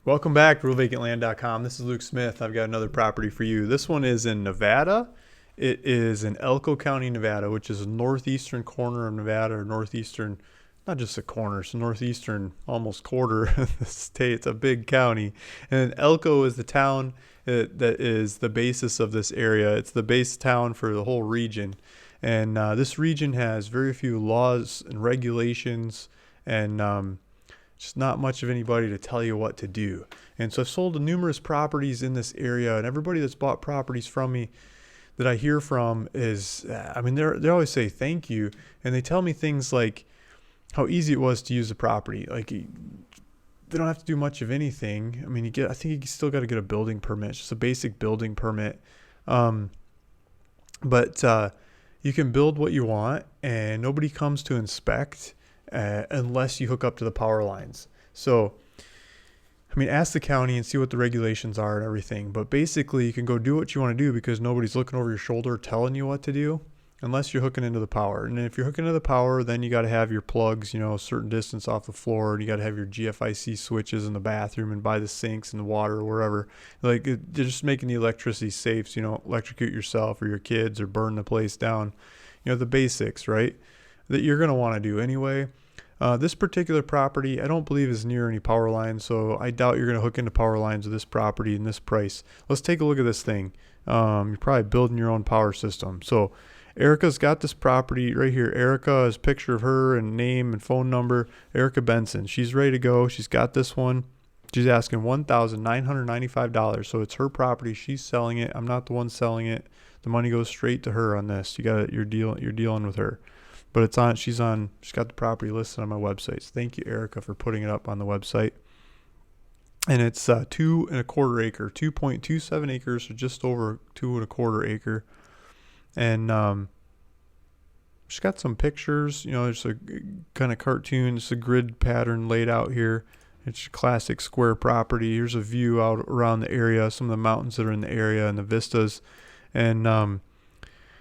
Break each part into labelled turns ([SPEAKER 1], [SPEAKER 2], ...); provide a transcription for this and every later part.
[SPEAKER 1] Welcome back to RealVacantLand.com. This is Luke Smith. I've got another property for you. This one is in Nevada. It is in Elko County, Nevada, which is a northeastern corner of Nevada, or northeastern, not just a corner, it's a northeastern almost quarter of the state. It's a big county. And Elko is the town that is the basis of this area. It's the base town for the whole region. And this region has very few laws and regulations and just not much of anybody to tell you what to do. And so I've sold numerous properties in this area, and everybody that's bought properties from me that I hear from is, they always say thank you, and they tell me things like how easy it was to use the property. Like they don't have to do much of anything. I think you still got to get a building permit, just a basic building permit. But you can build what you want, and nobody comes to inspect unless you hook up to the power lines. So, ask the county and see what the regulations are and everything. But basically, you can go do what you want to do because nobody's looking over your shoulder telling you what to do unless you're hooking into the power. And if you're hooking into the power, then you got to have your plugs, a certain distance off the floor. And you got to have your GFIC switches in the bathroom and by the sinks and the water or wherever. Like, they're just making the electricity safe so you don't electrocute yourself or your kids or burn the place down. The basics, right? That you're going to want to do anyway. This particular property, I don't believe is near any power lines, so I doubt you're going to hook into power lines with this property and this price. Let's take a look at this thing. You're probably building your own power system. So Erica's got this property right here. Erica is a picture of her and name and phone number. Erica Benson. She's ready to go. She's got this one. She's asking $1,995. So it's her property. She's selling it. I'm not the one selling it. The money goes straight to her on this. You're dealing with her. But she's got the property listed on my website. So thank you, Erica, for putting it up on the website. And it's 2.25 acre, 2.27 acres, so just over 2.25 acre. And she's got some pictures, there's a kind of cartoon, it's a grid pattern laid out here. It's a classic square property. Here's a view out around the area, some of the mountains that are in the area and the vistas. And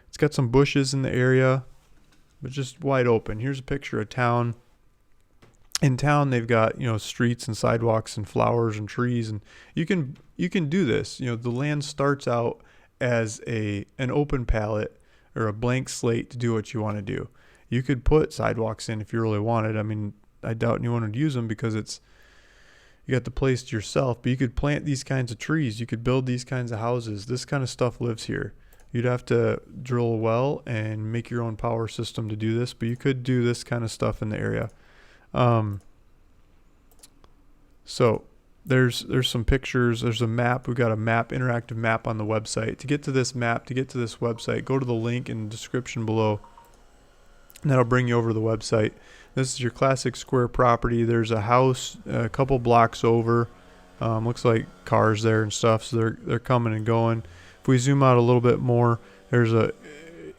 [SPEAKER 1] it's got some bushes in the area, but just wide open. Here's a picture of town. In town, they've got, streets and sidewalks and flowers and trees, and you can do this. The land starts out as an open palette or a blank slate to do what you want to do. You could put sidewalks in if you really wanted. I doubt anyone would use them because you got the place to yourself, but you could plant these kinds of trees. You could build these kinds of houses. This kind of stuff lives here. You'd have to drill a well and make your own power system to do this, but you could do this kind of stuff in the area. So there's some pictures. There's a map. We've got a interactive map on the website. To get to this website, go to the link in the description below, and that'll bring you over to the website. This is your classic square property. There's a house a couple blocks over. Looks like cars there and stuff, so they're coming and going. If we zoom out a little bit more, there's a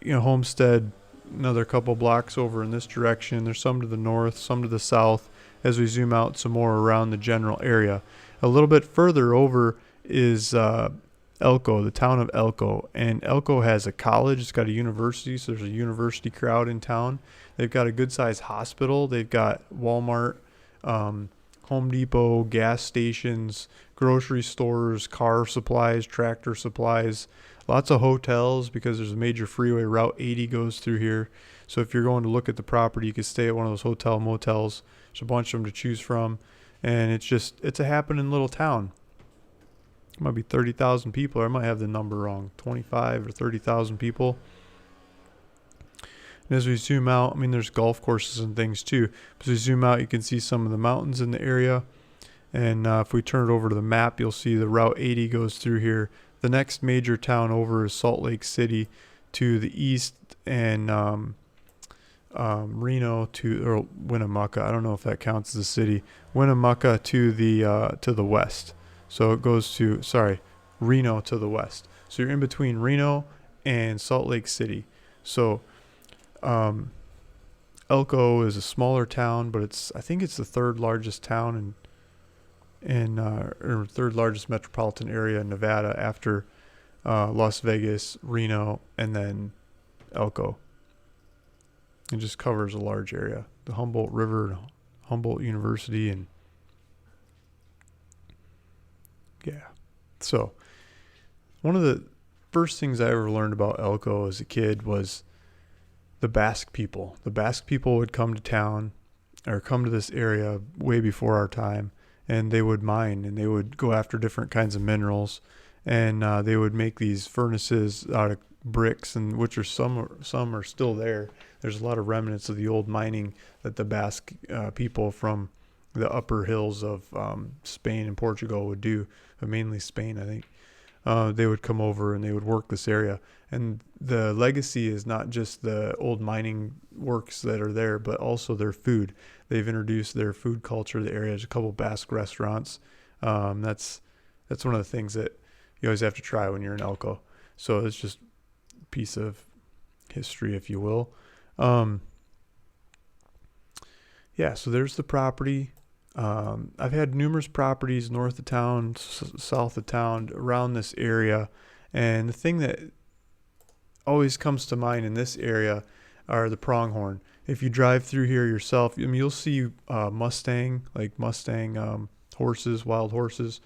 [SPEAKER 1] homestead another couple blocks over in this direction. There's some to the north, some to the south. As we zoom out some more around the general area, a little bit further over is Elko, the town of Elko. And Elko has a college. It's got a university, so there's a university crowd in town. They've got a good-sized hospital. They've got Walmart, Home Depot, gas stations, grocery stores, car supplies, tractor supplies, lots of hotels because there's a major freeway. Route 80 goes through here. So if you're going to look at the property, you could stay at one of those motels. There's a bunch of them to choose from. And it's a happening little town. It might be 30,000 people, or I might have the number wrong, 25 or 30,000 people. And as we zoom out, there's golf courses and things too. As we zoom out, you can see some of the mountains in the area. And if we turn it over to the map, you'll see the Route 80 goes through here. The next major town over is Salt Lake City to the east, and Reno or Winnemucca. I don't know if that counts as a city. Winnemucca to the west. So it goes to, Reno to the west. So you're in between Reno and Salt Lake City. So Elko is a smaller town, but I think it's the third largest town or third largest metropolitan area in Nevada after Las Vegas, Reno, and then Elko. It just covers a large area. The Humboldt River, Humboldt University, and Yeah. So one of the first things I ever learned about Elko as a kid was the Basque people. The Basque people would come to town or come to this area way before our time, and they would mine and they would go after different kinds of minerals, and they would make these furnaces out of bricks, and which are some are still there. There's a lot of remnants of the old mining that the Basque people from the upper hills of Spain and Portugal would do, but mainly Spain, I think. They would come over and they would work this area. And the legacy is not just the old mining works that are there, but also their food. They've introduced their food culture to the area. There's a couple Basque restaurants. That's one of the things that you always have to try when you're in Elko. So it's just a piece of history, if you will. Yeah, so there's the property. I've had numerous properties north of town, south of town, around this area. And the thing that always comes to mind in this area are the pronghorn. If you drive through here yourself, I mean, you'll see Mustang horses, wild horses.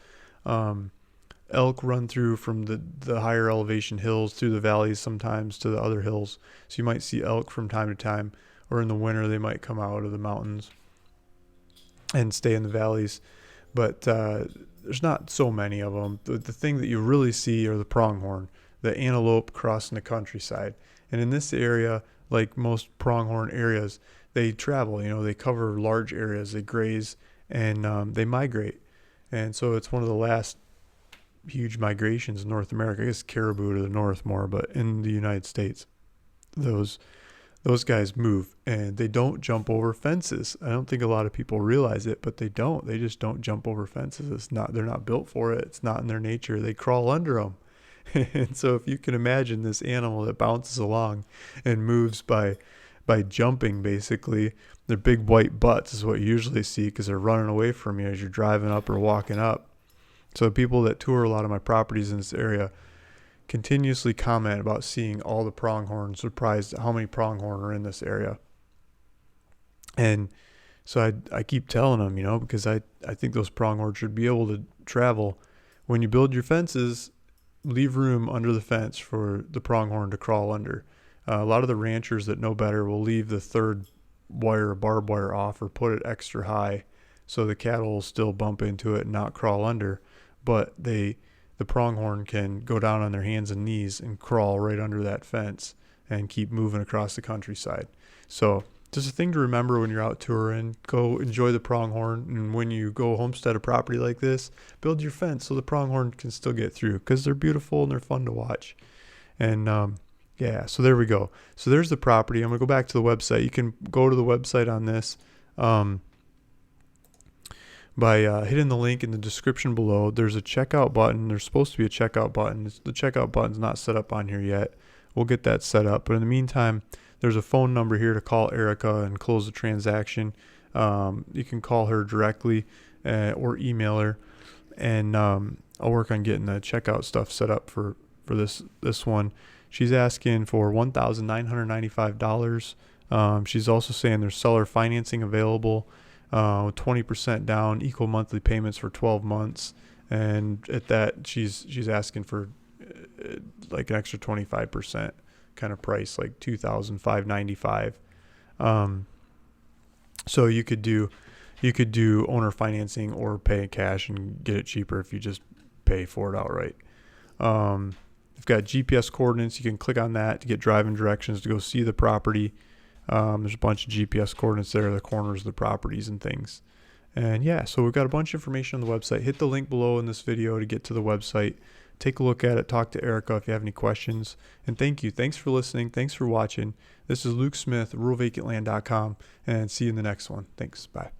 [SPEAKER 1] Elk run through from the higher elevation hills through the valleys sometimes to the other hills. So you might see elk from time to time, or in the winter they might come out of the mountains and stay in the valleys. But there's not so many of them. The thing that you really see are the pronghorn, the antelope crossing the countryside. And in this area, like most pronghorn areas, they travel, they cover large areas, they graze, and they migrate. And so it's one of the last huge migrations in North America. I guess caribou to the north more, but in the United States, those guys move, and they don't jump over fences. I don't think a lot of people realize it, but they don't. They just don't jump over fences. They're not built for it. It's not in their nature. They crawl under them. And so if you can imagine this animal that bounces along and moves by jumping, basically, their big white butts is what you usually see because they're running away from you as you're driving up or walking up. So people that tour a lot of my properties in this area continuously comment about seeing all the pronghorn, surprised at how many pronghorn are in this area. And so I keep telling them, because I think those pronghorn should be able to travel. When you build your fences, leave room under the fence for the pronghorn to crawl under. A lot of the ranchers that know better will leave the third wire or barbed wire off or put it extra high so the cattle will still bump into it and not crawl under. But the pronghorn can go down on their hands and knees and crawl right under that fence and keep moving across the countryside. So just a thing to remember when you're out touring. Go enjoy the pronghorn, and when you go homestead a property like this, build your fence so the pronghorn can still get through, because they're beautiful and they're fun to watch. And yeah, so there we go. So there's the property. I'm going to go back to the website. You can go to the website on this by hitting the link in the description below. There's a checkout button. There's supposed to be a checkout button. The checkout button's not set up on here yet. We'll get that set up. But in the meantime, there's a phone number here to call Erica and close the transaction. You can call her directly or email her, and I'll work on getting the checkout stuff set up for this one. She's asking for $1,995. She's also saying there's seller financing available. 20% down, equal monthly payments for 12 months. And at that, she's asking for like an extra 25% kind of price, like $2,595. So you could do owner financing or pay cash and get it cheaper if you just pay for it outright. You've got GPS coordinates. You can click on that to get driving directions to go see the property. There's a bunch of GPS coordinates there, the corners of the properties and things. And yeah, so we've got a bunch of information on the website. Hit the link below in this video to get to the website. Take a look at it. Talk to Erica if you have any questions. And thank you. Thanks for listening. Thanks for watching. This is Luke Smith, ruralvacantland.com, and see you in the next one. Thanks. Bye.